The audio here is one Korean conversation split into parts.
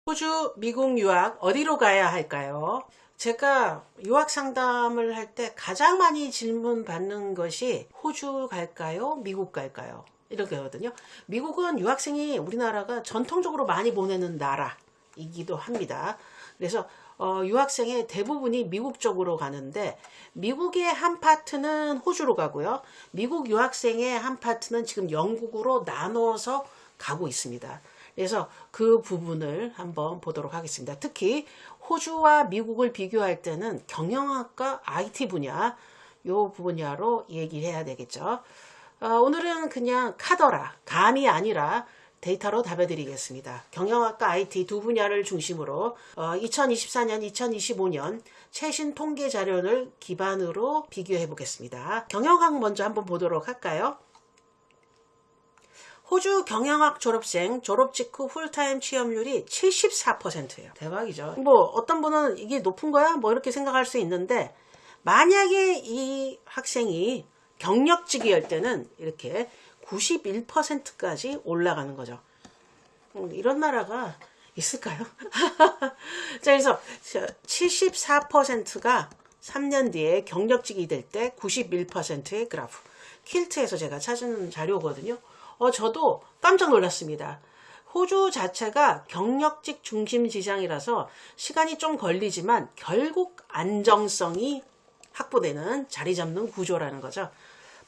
호주, 미국 유학 어디로 가야 할까요? 제가 유학 상담을 할 때 가장 많이 질문 받는 것이 호주 갈까요? 미국 갈까요? 이렇게 하거든요. 미국은 유학생이 우리나라가 전통적으로 많이 보내는 나라이기도 합니다. 그래서 유학생의 대부분이 미국 쪽으로 가는데 미국의 한 파트는 호주로 가고요. 미국 유학생의 한 파트는 지금 영국으로 나눠서 가고 있습니다. 그래서 그 부분을 한번 보도록 하겠습니다. 특히 호주와 미국을 비교할 때는 경영학과 IT 분야 요 분야로 얘기해야 되겠죠. 오늘은 그냥 카더라, 감이 아니라 데이터로 답해드리겠습니다. 경영학과 IT 두 분야를 중심으로 2024년, 2025년 최신 통계 자료를 기반으로 비교해 보겠습니다. 경영학 먼저 한번 보도록 할까요? 호주 경영학 졸업생 졸업 직후 풀타임 취업률이 74%예요. 대박이죠. 뭐 어떤 분은 이게 높은 거야? 뭐 이렇게 생각할 수 있는데 만약에 이 학생이 경력직이 할 때는 이렇게 91%까지 올라가는 거죠. 이런 나라가 있을까요? 자, 그래서 74%가 3년 뒤에 경력직이 될 때 91%의 그래프. 킬트에서 제가 찾은 자료거든요. 저도 깜짝 놀랐습니다. 호주 자체가 경력직 중심 지상이라서 시간이 좀 걸리지만 결국 안정성이 확보되는 자리 잡는 구조라는 거죠.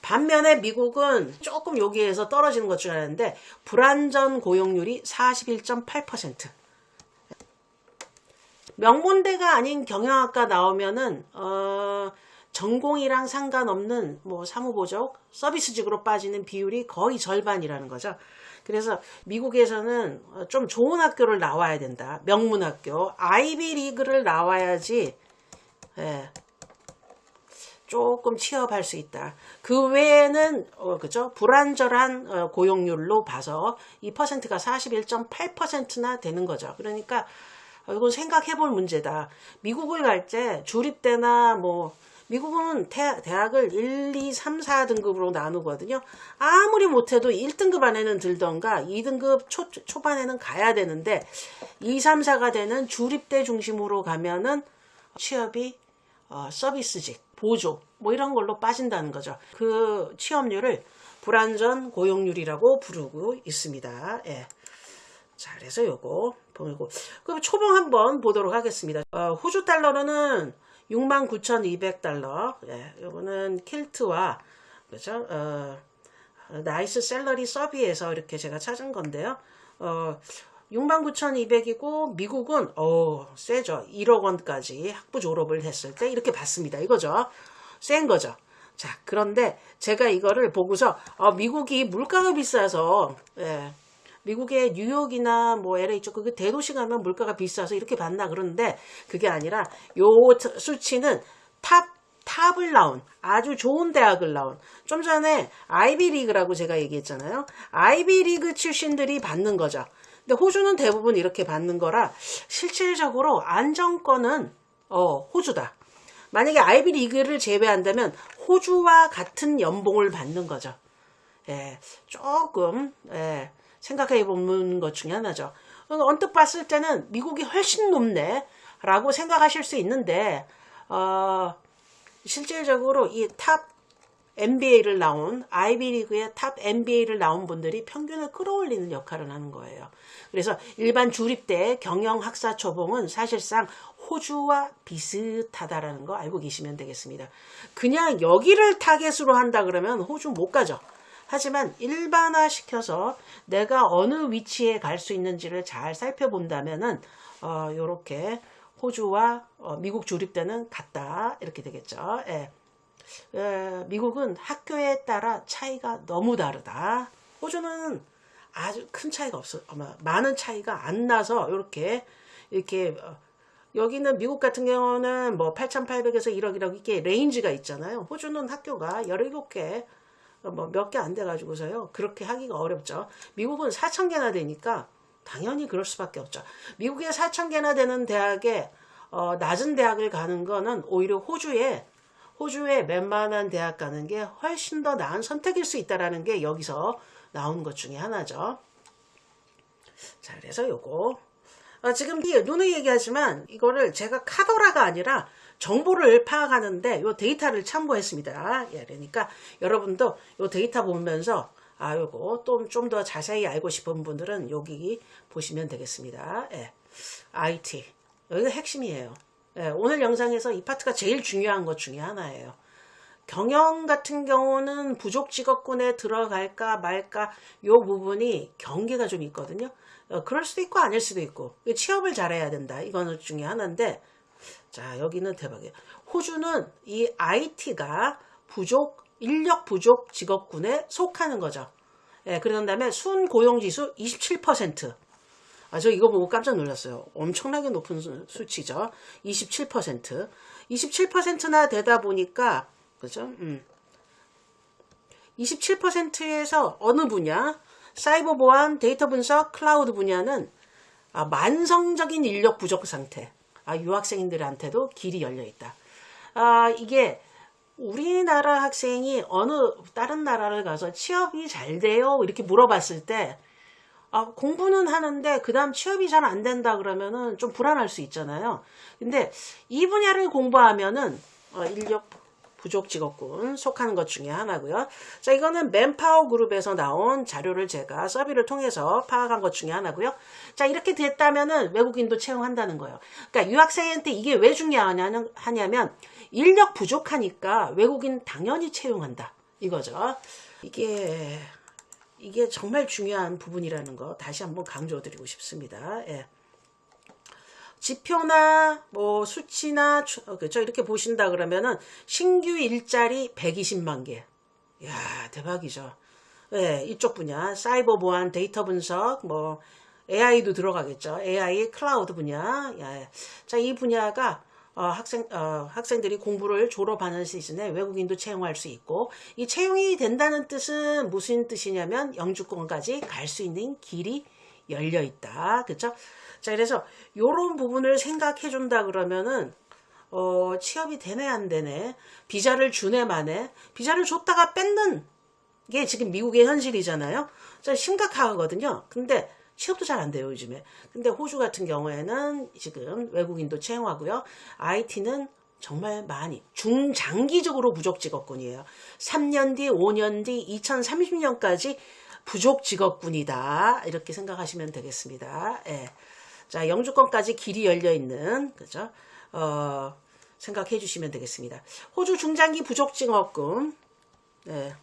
반면에 미국은 조금 여기에서 떨어지는 것 줄 알았는데 불안전 고용률이 41.8%. 명문대가 아닌 경영학과 나오면은 전공이랑 상관없는 뭐 사무보적, 서비스직으로 빠지는 비율이 거의 절반이라는 거죠. 그래서 미국에서는 좀 좋은 학교를 나와야 된다. 명문학교, 아이비리그를 나와야지 조금 취업할 수 있다. 그 외에는 그죠? 불안전한 고용률로 봐서 이 퍼센트가 41.8%나 되는 거죠. 그러니까 이건 생각해 볼 문제다. 미국을 갈 때 주립대나 뭐 미국은 대학을 1, 2, 3, 4등급으로 나누거든요. 아무리 못해도 1등급 안에는 들던가 2등급 초반에는 가야 되는데 2, 3, 4가 되는 주립대 중심으로 가면은 취업이 서비스직, 보조 뭐 이런 걸로 빠진다는 거죠. 그 취업률을 불안전 고용률이라고 부르고 있습니다. 예. 자, 그래서 요거 보고 그럼 초봉 한번 보도록 하겠습니다. 호주 달러로는 69,200달러. 예, 요거는 킬트와 그죠? 나이스 셀러리 서비에서 이렇게 제가 찾은 건데요. 69,200이고 미국은 세죠. 1억 원까지 학부 졸업을 했을 때 이렇게 받습니다. 이거죠. 센 거죠. 자, 그런데 제가 이거를 보고서 미국이 물가가 비싸서 미국의 뉴욕이나 뭐 LA 쪽 그 대도시 가면 물가가 비싸서 이렇게 받나 그러는데 그게 아니라 요 수치는 탑을 나온 아주 좋은 대학을 나온 좀 전에 아이비리그라고 제가 얘기했잖아요. 아이비리그 출신들이 받는 거죠. 근데 호주는 대부분 이렇게 받는 거라 실질적으로 안정권은 호주다. 만약에 아이비리그를 제외한다면 호주와 같은 연봉을 받는 거죠. 조금 생각해 보는 것 중에 하나죠. 언뜻 봤을 때는 미국이 훨씬 높네 라고 생각하실 수 있는데 실질적으로 이 탑 MBA를 나온 아이비리그의 탑 MBA를 나온 분들이 평균을 끌어올리는 역할을 하는 거예요. 그래서 일반 주립대 경영학사 초봉은 사실상 호주와 비슷하다라는 거 알고 계시면 되겠습니다. 그냥 여기를 타겟으로 한다 그러면 호주 못 가죠. 하지만 일반화 시켜서 내가 어느 위치에 갈 수 있는지를 잘 살펴본다면은 요렇게 호주와 미국 주립대는 같다 이렇게 되겠죠. 미국은 학교에 따라 차이가 너무 다르다. 호주는 아주 큰 차이가 없어. 많은 차이가 안 나서 이렇게 여기는 미국 같은 경우는 뭐 8,800에서 1억 이렇게 레인지가 있잖아요. 호주는 학교가 17개 뭐 몇 개 안 돼가지고서요. 그렇게 하기가 어렵죠. 미국은 4,000개나 되니까 당연히 그럴 수밖에 없죠. 미국에 4,000개나 되는 대학에 낮은 대학을 가는 거는 오히려 호주에 웬만한 대학 가는 게 훨씬 더 나은 선택일 수 있다라는 게 여기서 나온 것 중에 하나죠. 자, 그래서 요거 지금 누누이 얘기하지만 이거를 제가 카더라가 아니라 정보를 파악하는데 요 데이터를 참고했습니다. 예, 그러니까 여러분도 요 데이터 보면서 요거 또 좀 더 자세히 알고 싶은 분들은 여기 보시면 되겠습니다. 예, IT 여기가 핵심이에요. 예, 오늘 영상에서 이 파트가 제일 중요한 것 중에 하나예요. 경영 같은 경우는 부족 직업군에 들어갈까 말까 요 부분이 경계가 좀 있거든요. 그럴 수도 있고 아닐 수도 있고 취업을 잘해야 된다. 이거는 중에 하나인데 자 여기는 대박이에요. 호주는 이 IT가 인력 부족 직업군에 속하는 거죠. 예, 그런 다음에 순고용지수 27%. 저 이거 보고 깜짝 놀랐어요. 엄청나게 높은 수치죠. 27%. 27%나 되다 보니까 그죠? 27%에서 어느 분야? 사이버 보안, 데이터 분석, 클라우드 분야는 만성적인 인력 부족 상태. 유학생들한테도 길이 열려 있다. 이게 우리나라 학생이 어느 다른 나라를 가서 취업이 잘 돼요? 이렇게 물어봤을 때 공부는 하는데 그 다음 취업이 잘 안 된다 그러면은 좀 불안할 수 있잖아요. 근데 이 분야를 공부하면은 인력 부족 직업군 속하는 것 중에 하나고요. 자, 이거는 맨파워 그룹에서 나온 자료를 제가 서비를 통해서 파악한 것 중에 하나고요. 자, 이렇게 됐다면은 외국인도 채용한다는 거예요. 그러니까 유학생한테 이게 왜 중요하냐면 인력 부족하니까 외국인 당연히 채용한다. 이거죠. 이게 정말 중요한 부분이라는 거 다시 한번 강조드리고 싶습니다. 예. 지표나 뭐 수치나 그렇죠? 이렇게 보신다 그러면은 신규 일자리 120만 개. 이야, 대박이죠. 예, 이쪽 분야 사이버 보안, 데이터 분석, 뭐 AI도 들어가겠죠. AI 클라우드 분야. 예. 자, 이 분야가 학생들이 공부를 졸업하는 시즌에 외국인도 채용할 수 있고, 이 채용이 된다는 뜻은 무슨 뜻이냐면 영주권까지 갈 수 있는 길이 열려 있다. 그렇죠? 자, 그래서 요런 부분을 생각해 준다 그러면은 취업이 되네 안 되네, 비자를 주네 마네, 비자를 줬다가 뺏는 게 지금 미국의 현실이잖아요. 자, 심각하거든요. 근데 취업도 잘 안 돼요, 요즘에. 근데 호주 같은 경우에는 지금 외국인도 채용하고요. IT는 정말 많이 중장기적으로 부족 직업군이에요. 3년 뒤, 5년 뒤, 2030년까지 부족 직업군이다. 이렇게 생각하시면 되겠습니다. 예. 자, 영주권까지 길이 열려 있는, 그죠? 생각해 주시면 되겠습니다. 호주 중장기 부족 직업군. 예.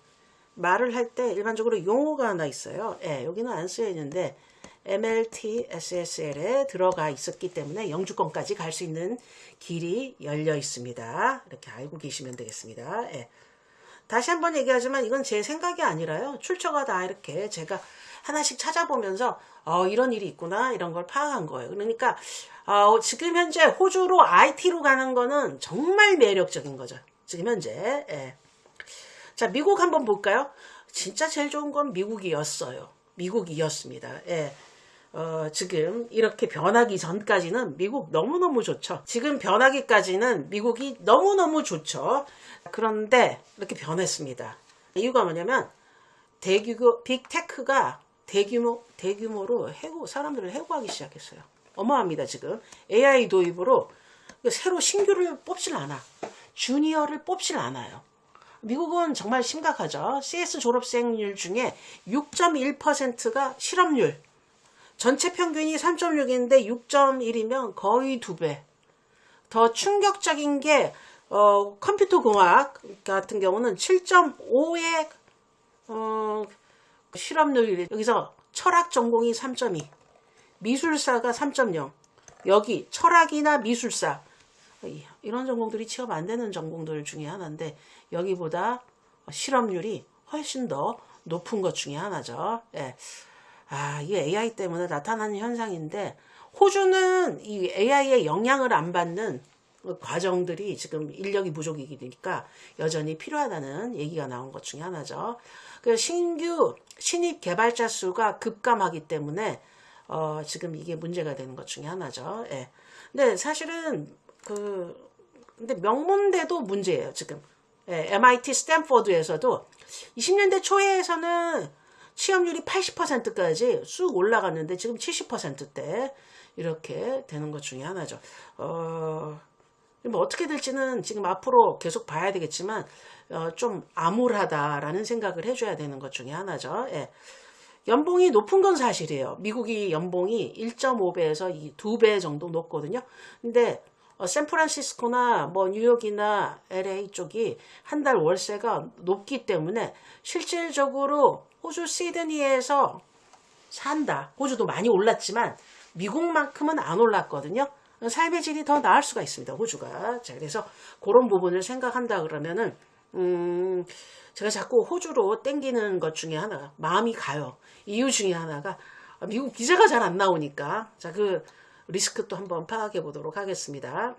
말을 할 때 일반적으로 용어가 하나 있어요. 예, 여기는 안 쓰여 있는데 MLT SSL에 들어가 있었기 때문에 영주권까지 갈 수 있는 길이 열려 있습니다. 이렇게 알고 계시면 되겠습니다. 예. 다시 한번 얘기하지만 이건 제 생각이 아니라요. 출처가 다 이렇게 제가 하나씩 찾아보면서 이런 일이 있구나 이런 걸 파악한 거예요. 그러니까 지금 현재 호주로 IT로 가는 거는 정말 매력적인 거죠. 지금 현재. 예. 자, 미국 한번 볼까요? 진짜 제일 좋은 건 미국이었어요. 미국이었습니다. 예. 지금 이렇게 변하기 전까지는 미국 너무너무 좋죠. 지금 변하기까지는 미국이 너무너무 좋죠. 그런데 이렇게 변했습니다. 이유가 뭐냐면 빅테크가 대규모로 사람들을 해고하기 시작했어요. 어마합니다. 지금 AI 도입으로 새로 신규를 뽑질 않아. 주니어를 뽑질 않아요. 미국은 정말 심각하죠. CS 졸업생률 중에 6.1%가 실업률. 전체 평균이 3.6인데 6.1이면 거의 2배. 더 충격적인 게 컴퓨터 공학 같은 경우는 7.5의 실업률이, 여기서 철학 전공이 3.2, 미술사가 3.0. 여기 철학이나 미술사 이런 전공들이 취업 안 되는 전공들 중에 하나인데 여기보다 실업률이 훨씬 더 높은 것 중에 하나죠. 예. 이게 AI 때문에 나타나는 현상인데 호주는 이 AI의 영향을 안 받는 과정들이 지금 인력이 부족이니까 여전히 필요하다는 얘기가 나온 것 중에 하나죠. 그 신입 개발자 수가 급감하기 때문에 지금 이게 문제가 되는 것 중에 하나죠. 예. 근데 사실은 근데 명문대도 문제예요, 지금. 예, MIT 스탠포드에서도 20년대 초에서는 취업률이 80%까지 쑥 올라갔는데 지금 70%대 이렇게 되는 것 중에 하나죠. 뭐 어떻게 될지는 지금 앞으로 계속 봐야 되겠지만 좀 암울하다라는 생각을 해줘야 되는 것 중에 하나죠. 예. 연봉이 높은 건 사실이에요. 미국이 연봉이 1.5배에서 2배 정도 높거든요. 근데 샌프란시스코나 뭐 뉴욕이나 LA 쪽이 한 달 월세가 높기 때문에 실질적으로 호주 시드니에서 산다. 호주도 많이 올랐지만 미국만큼은 안 올랐거든요. 삶의 질이 더 나을 수가 있습니다. 호주가. 자, 그래서 그런 부분을 생각한다 그러면은 제가 자꾸 호주로 땡기는 것 중에 하나, 마음이 가요. 이유 중에 하나가 미국 비자가 잘 안 나오니까. 자, 그 리스크 또 한번 파악해 보도록 하겠습니다.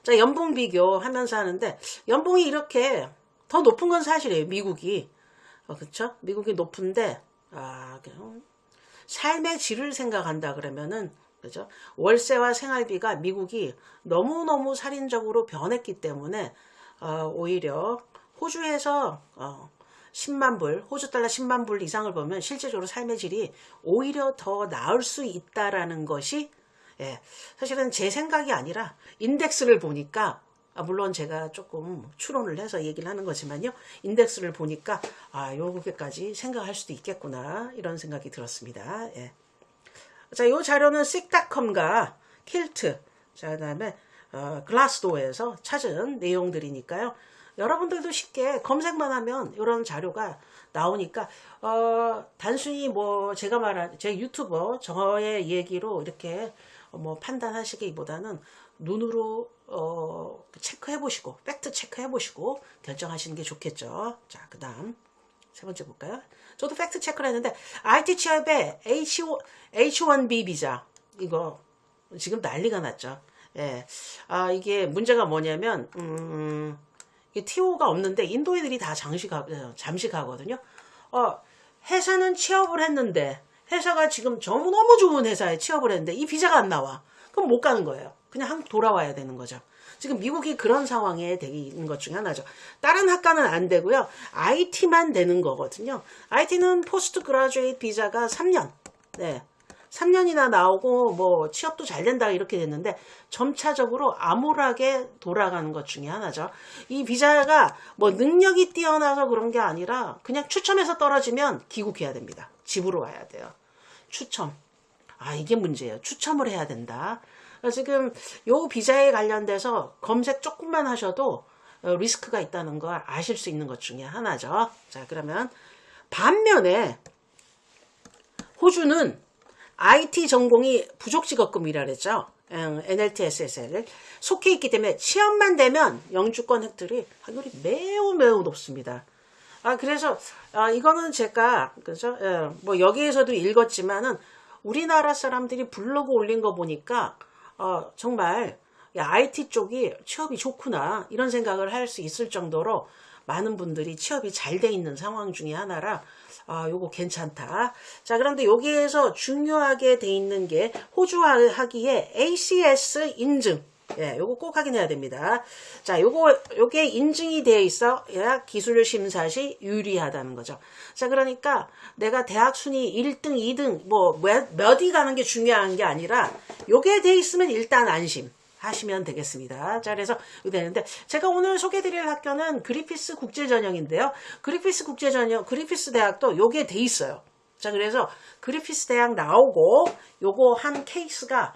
자, 연봉 비교하면서 하는데 연봉이 이렇게 더 높은 건 사실이에요. 미국이. 그렇죠? 미국이 높은데 삶의 질을 생각한다 그러면은 그죠? 월세와 생활비가 미국이 너무너무 살인적으로 변했기 때문에 오히려 호주에서 10만 불, 호주 달러 10만 불 이상을 보면 실제적으로 삶의 질이 오히려 더 나을 수 있다라는 것이 사실은 제 생각이 아니라 인덱스를 보니까 물론 제가 조금 추론을 해서 얘기를 하는 거지만요. 인덱스를 보니까 요렇게까지 생각할 수도 있겠구나 이런 생각이 들었습니다. 예. 자, 요 자료는 SIG.com과 킬트, 자, 그다음에 글라스도어에서 찾은 내용들이니까요. 여러분들도 쉽게 검색만 하면 이런 자료가 나오니까 단순히 뭐 제가 말한 제 유튜버 저의 얘기로 이렇게 뭐 판단하시기보다는 눈으로 체크해 보시고 팩트 체크해 보시고 결정하시는 게 좋겠죠. 자, 그다음 세 번째 볼까요? 저도 팩트 체크를 했는데 IT 취업의 H1B 비자 이거 지금 난리가 났죠. 예. 이게 문제가 뭐냐면 이게 TO가 없는데 인도 애들이 다 잠시 가거든요. 회사는 취업을 했는데 회사가 지금 너무 좋은 회사에 취업을 했는데 이 비자가 안 나와. 그럼 못 가는 거예요. 그냥 한국 돌아와야 되는 거죠. 지금 미국이 그런 상황에 되어 있는 것 중에 하나죠. 다른 학과는 안 되고요. IT만 되는 거거든요. IT는 포스트 그라듀에이트 비자가 3년. 네. 3년이나 나오고 뭐 취업도 잘 된다 이렇게 됐는데 점차적으로 암울하게 돌아가는 것 중에 하나죠. 이 비자가 뭐 능력이 뛰어나서 그런 게 아니라 그냥 추첨해서 떨어지면 귀국해야 됩니다. 집으로 와야 돼요. 추첨. 이게 문제예요. 추첨을 해야 된다. 지금 요 비자에 관련돼서 검색 조금만 하셔도 리스크가 있다는 걸 아실 수 있는 것 중에 하나죠. 자, 그러면 반면에 호주는 IT 전공이 부족 직업금이라 그랬죠. NLT, SSL 속해 있기 때문에 취업만 되면 영주권 획득이 확률이 매우 높습니다. 그래서 이거는 제가 그죠? 뭐 여기에서도 읽었지만은 우리나라 사람들이 블로그 올린 거 보니까 정말 IT 쪽이 취업이 좋구나 이런 생각을 할 수 있을 정도로 많은 분들이 취업이 잘 돼 있는 상황 중에 하나라 요거 괜찮다. 자, 그런데 여기에서 중요하게 돼 있는 게 호주 하기에 ACS 인증. 예, 요거 꼭 확인해야 됩니다. 자, 요게 인증이 되어 있어야 기술 심사 시 유리하다는 거죠. 자, 그러니까 내가 대학 순위 1등, 2등 뭐 몇이 가는 게 중요한 게 아니라 요게 돼 있으면 일단 안심 하시면 되겠습니다. 자, 그래서 이거 되는데 제가 오늘 소개드릴 학교는 그리피스 국제전형인데요. 그리피스 대학도 요게 돼 있어요. 자, 그래서 그리피스 대학 나오고 요거 한 케이스가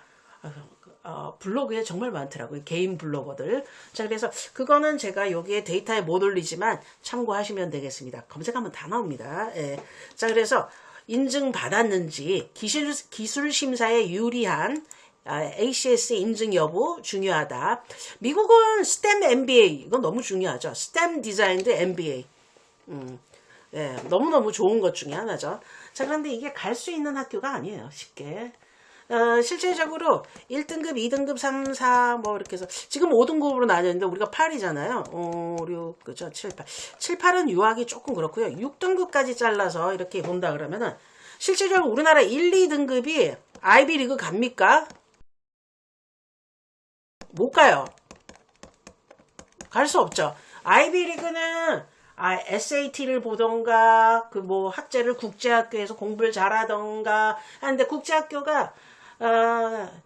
블로그에 정말 많더라고요. 개인 블로거들. 자, 그래서 그거는 제가 여기에 데이터에 못 올리지만 참고하시면 되겠습니다. 검색하면 다 나옵니다. 예. 자, 그래서 인증 받았는지 기술 심사에 유리한 ACS 인증 여부 중요하다. 미국은 STEM MBA 이건 너무 중요하죠. STEM 디자인드 MBA. 예, 너무너무 좋은 것 중에 하나죠. 자, 그런데 이게 갈 수 있는 학교가 아니에요. 쉽게. 실질적으로 1등급, 2등급, 3, 4, 뭐, 이렇게 해서, 지금 5등급으로 나뉘었는데, 우리가 8이잖아요. 5, 6, 그죠? 7, 8. 7, 8은 유학이 조금 그렇고요. 6등급까지 잘라서 이렇게 본다 그러면은, 실질적으로 우리나라 1, 2등급이 아이비리그 갑니까? 못 가요. 갈 수 없죠. 아이비리그는 SAT를 보던가 그 뭐 학제를 국제학교에서 공부를 잘하던가 하는데 국제학교가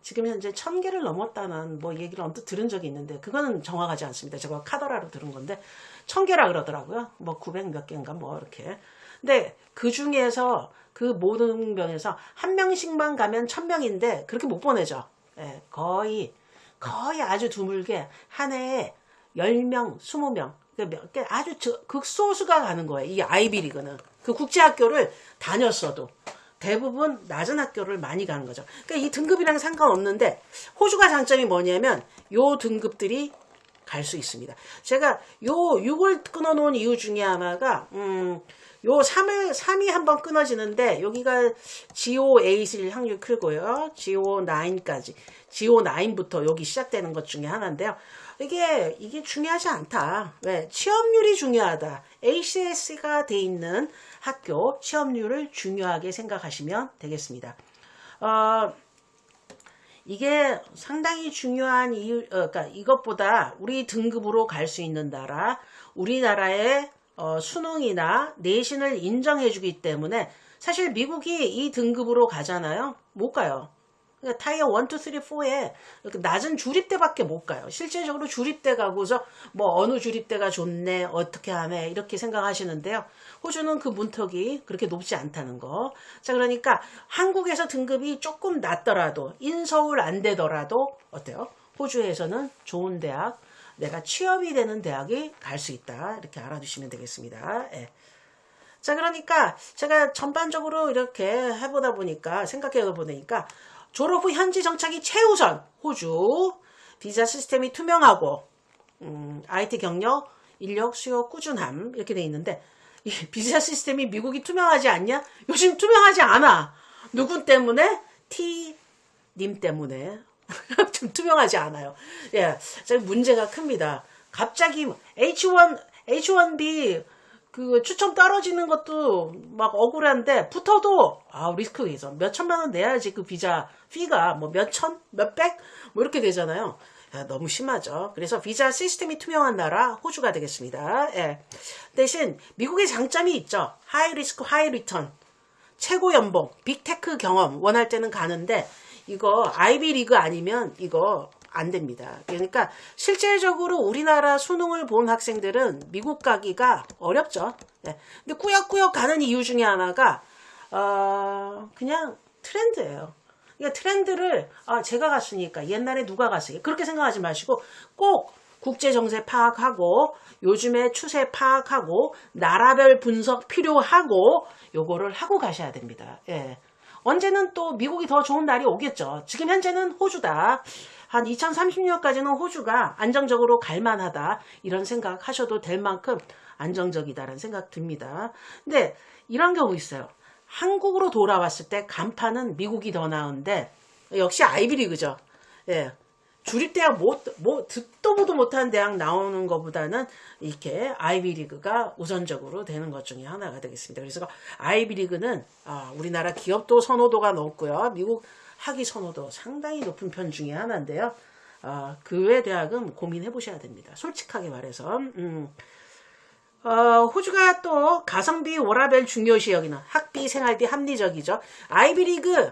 지금 현재 1000개를 넘었다는 뭐 얘기를 언뜻 들은 적이 있는데 그거는 정확하지 않습니다. 제가 카더라로 들은 건데 1000개라 그러더라고요. 뭐 900 몇 개인가 뭐 이렇게. 근데 그 중에서 그 모든 병에서 한 명씩만 가면 1000명인데 그렇게 못 보내죠. 예, 거의 아주 드물게 한 해에 10명, 20명 아주 극소수가 가는 거예요. 이 아이비리그는 그 국제학교를 다녔어도 대부분 낮은 학교를 많이 가는 거죠. 그러니까 이 등급이랑 상관없는데 호주가 장점이 뭐냐면 요 등급들이 갈 수 있습니다. 제가 요 6을 끊어놓은 이유 중에 하나가 요 3이 한번 끊어지는데 여기가 GO8일 확률이 크고요. GO9까지 GO9부터 여기 시작되는 것 중에 하나인데요. 이게 중요하지 않다. 왜? 취업률이 중요하다. ACS가 돼 있는 학교 취업률을 중요하게 생각하시면 되겠습니다. 이게 상당히 중요한 이유, 그러니까 이것보다 우리 등급으로 갈 수 있는 나라, 우리나라의 수능이나 내신을 인정해주기 때문에 사실 미국이 이 등급으로 가잖아요. 못 가요. 그러니까 타이어 1, 2, 3, 4에 낮은 주립대밖에 못 가요. 실제적으로 주립대 가고서 뭐 어느 주립대가 좋네, 어떻게 하네 이렇게 생각하시는데요. 호주는 그 문턱이 그렇게 높지 않다는 거. 자, 그러니까 한국에서 등급이 조금 낮더라도 인서울 안 되더라도 어때요? 호주에서는 좋은 대학, 내가 취업이 되는 대학이 갈 수 있다. 이렇게 알아두시면 되겠습니다. 예. 자, 그러니까 제가 전반적으로 이렇게 해보다 보니까 생각해 보니까 졸업 후 현지 정착이 최우선 호주, 비자 시스템이 투명하고 IT 경력, 인력 수요 꾸준함 이렇게 돼 있는데 이 비자 시스템이 미국이 투명하지 않냐? 요즘 투명하지 않아. 누구 때문에? T님 때문에 좀 투명하지 않아요. 예, 문제가 큽니다. 갑자기 H1B 그 추첨 떨어지는 것도 막 억울한데 붙어도 리스크 있어. 몇 천만 원 내야지 그 비자 피가 뭐 몇 천, 몇백 뭐 이렇게 되잖아요. 야, 너무 심하죠. 그래서 비자 시스템이 투명한 나라 호주가 되겠습니다. 예. 대신 미국의 장점이 있죠. 하이 리스크 하이 리턴, 최고 연봉, 빅테크 경험 원할 때는 가는데 이거 아이비 리그 아니면 이거 안 됩니다. 그러니까 실제적으로 우리나라 수능을 본 학생들은 미국 가기가 어렵죠. 네. 근데 꾸역꾸역 가는 이유 중에 하나가 그냥 트렌드예요. 그러니까 트렌드를 제가 갔으니까 옛날에 누가 갔으니까 그렇게 생각하지 마시고 꼭 국제 정세 파악하고 요즘의 추세 파악하고 나라별 분석 필요하고 요거를 하고 가셔야 됩니다. 예. 언제는 또 미국이 더 좋은 날이 오겠죠. 지금 현재는 호주다. 한 2030년까지는 호주가 안정적으로 갈만하다. 이런 생각 하셔도 될 만큼 안정적이다라는 생각 듭니다. 근데 이런 경우 있어요. 한국으로 돌아왔을 때 간판은 미국이 더 나은데 역시 아이비리그죠. 예. 주립대학 듣도 보도 못한 대학 나오는 것보다는 이렇게 아이비리그가 우선적으로 되는 것 중에 하나가 되겠습니다. 그래서 아이비리그는 우리나라 기업도 선호도가 높고요. 미국 학위 선호도 상당히 높은 편 중에 하나인데요. 그 외 대학은 고민해 보셔야 됩니다. 솔직하게 말해서. 호주가 또 가성비 워라밸 중요시 여기는 학비 생활비 합리적이죠. 아이비리그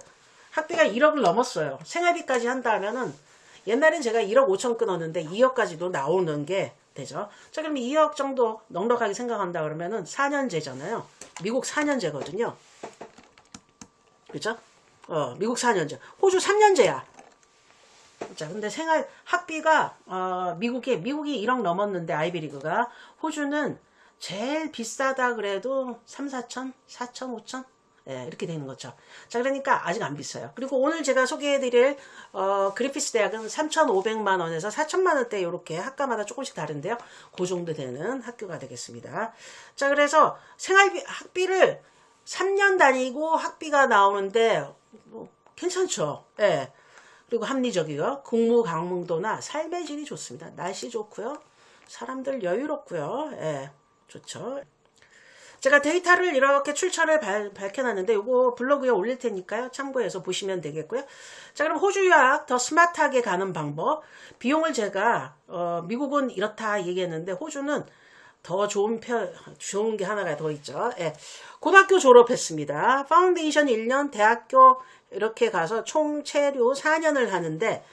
학비가 1억을 넘었어요. 생활비까지 한다면은 옛날엔 제가 1억 5천 끊었는데 2억까지도 나오는 게 되죠. 자, 그럼 2억 정도 넉넉하게 생각한다 그러면은 4년제잖아요. 미국 4년제거든요. 그죠? 미국 4년제. 호주 3년제야. 자, 근데 학비가, 미국이 1억 넘었는데, 아이비리그가. 호주는 제일 비싸다 그래도 3, 4천? 4천, 5천? 예, 이렇게 되는 거죠. 자, 그러니까 아직 안 비싸요. 그리고 오늘 제가 소개해드릴, 그리피스 대학은 3,500만 원에서 4천만 원대 이렇게 학과마다 조금씩 다른데요. 그 정도 되는 학교가 되겠습니다. 자, 그래서 학비를 3년 다니고 학비가 나오는데, 괜찮죠. 예. 그리고 합리적이요. 근무 강도나 삶의 질이 좋습니다. 날씨 좋고요. 사람들 여유롭고요. 예. 좋죠. 제가 데이터를 이렇게 출처를 밝혀놨는데 요거 블로그에 올릴 테니까요. 참고해서 보시면 되겠고요. 자, 그럼 호주 유학 더 스마트하게 가는 방법. 비용을 제가 미국은 이렇다 얘기했는데 호주는 더 좋은 게 하나가 더 있죠. 예. 고등학교 졸업했습니다. 파운데이션 1년, 대학교 이렇게 가서 총 체류 4년을 하는데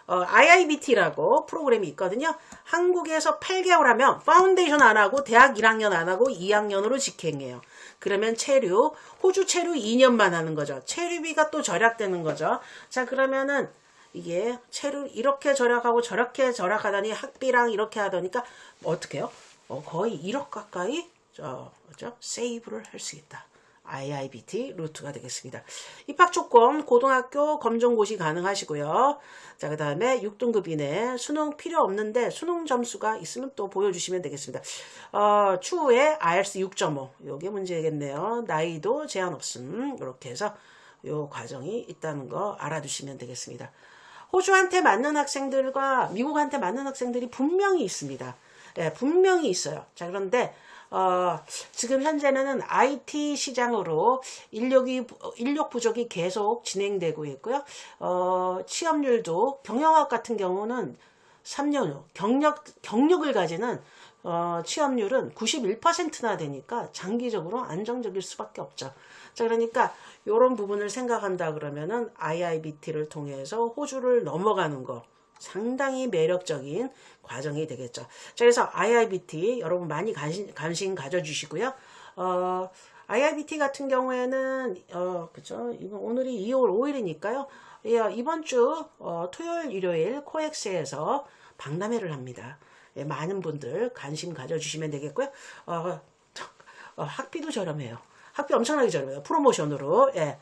IIBT라고 프로그램이 있거든요. 한국에서 8개월 하면 파운데이션 안 하고 대학 1학년 안 하고 2학년으로 직행해요. 그러면 체류, 호주 체류 2년만 하는 거죠. 체류비가 또 절약되는 거죠. 자, 그러면은 이게 체류 이렇게 절약하고 저렇게 절약하더니 학비랑 이렇게 하더니까 어떻게 해요? 거의 1억 가까이 그죠? 세이브를 할 수 있다. IIBT 루트가 되겠습니다. 입학 조건 고등학교 검정고시 가능하시고요. 자, 그 다음에 6등급 이내 수능 필요 없는데 수능 점수가 있으면 또 보여주시면 되겠습니다. 추후에 IELTS 6.5 요게 문제겠네요. 나이도 제한 없음. 이렇게 해서 요 과정이 있다는 거 알아두시면 되겠습니다. 호주한테 맞는 학생들과 미국한테 맞는 학생들이 분명히 있습니다. 예, 분명히 있어요. 자, 그런데 지금 현재는 IT 시장으로 인력 부족이 계속 진행되고 있고요. 취업률도 경영학 같은 경우는 3년 후 경력을 가지는 취업률은 91%나 되니까 장기적으로 안정적일 수밖에 없죠. 자, 그러니까 이런 부분을 생각한다 그러면은 IIBT를 통해서 호주를 넘어가는 거 상당히 매력적인 과정이 되겠죠. 자, 그래서 IIBT 여러분 많이 관심 가져주시고요. IIBT 같은 경우에는 그죠? 이거 오늘이 2월 5일이니까요. 예, 이번 주 토요일, 일요일 코엑스에서 박람회를 합니다. 예, 많은 분들 관심 가져주시면 되겠고요. 학비도 저렴해요. 학비 엄청나게 저렴해요. 프로모션으로. 예.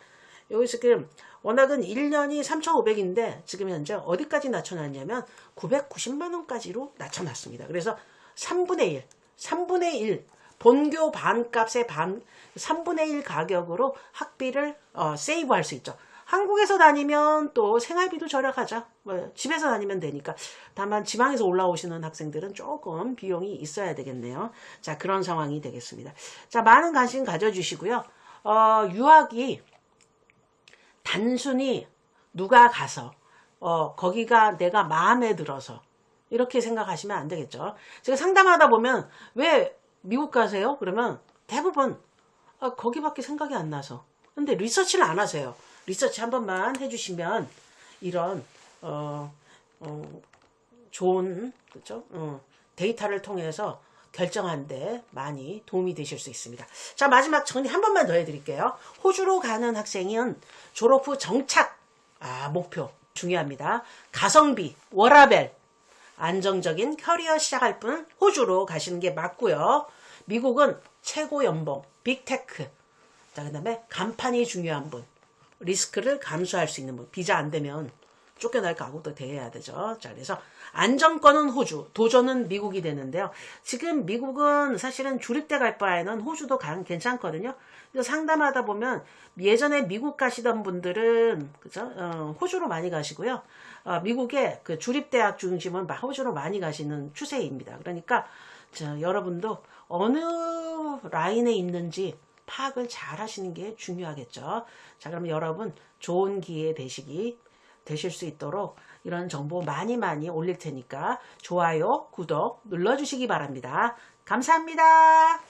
여기 지금 워낙은 1년이 3,500인데 지금 현재 어디까지 낮춰놨냐면 990만원까지로 낮춰놨습니다. 그래서 3분의 1 본교 반값의 3분의 1 가격으로 학비를 세이브할 수 있죠. 한국에서 다니면 또 생활비도 절약하죠. 집에서 다니면 되니까. 다만 지방에서 올라오시는 학생들은 조금 비용이 있어야 되겠네요. 자, 그런 상황이 되겠습니다. 자, 많은 관심 가져주시고요. 유학이 단순히 누가 가서 거기가 내가 마음에 들어서 이렇게 생각하시면 안 되겠죠. 제가 상담하다 보면 왜 미국 가세요? 그러면 대부분 거기밖에 생각이 안 나서. 근데 리서치를 안 하세요. 리서치 한 번만 해주시면 이런 좋은 그렇죠? 데이터를 통해서 결정하는데 많이 도움이 되실 수 있습니다. 자, 마지막 정리 한 번만 더 해드릴게요. 호주로 가는 학생은 졸업 후 정착 목표 중요합니다. 가성비, 워라밸, 안정적인 커리어 시작할 분 호주로 가시는 게 맞고요. 미국은 최고 연봉, 빅테크, 그 다음에 간판이 중요한 분, 리스크를 감수할 수 있는 분, 비자 안 되면 쫓겨날 각오도 대해야 되죠. 자, 그래서 안정권은 호주, 도전은 미국이 되는데요. 지금 미국은 사실은 주립대 갈 바에는 호주도 괜찮거든요. 그래서 상담하다 보면 예전에 미국 가시던 분들은 그죠? 호주로 많이 가시고요. 미국의 그 주립대학 중심은 호주로 많이 가시는 추세입니다. 그러니까 여러분도 어느 라인에 있는지 파악을 잘 하시는 게 중요하겠죠. 자, 그럼 여러분 좋은 기회 되실 수 있도록 이런 정보 많이 올릴 테니까 좋아요, 구독 눌러주시기 바랍니다. 감사합니다.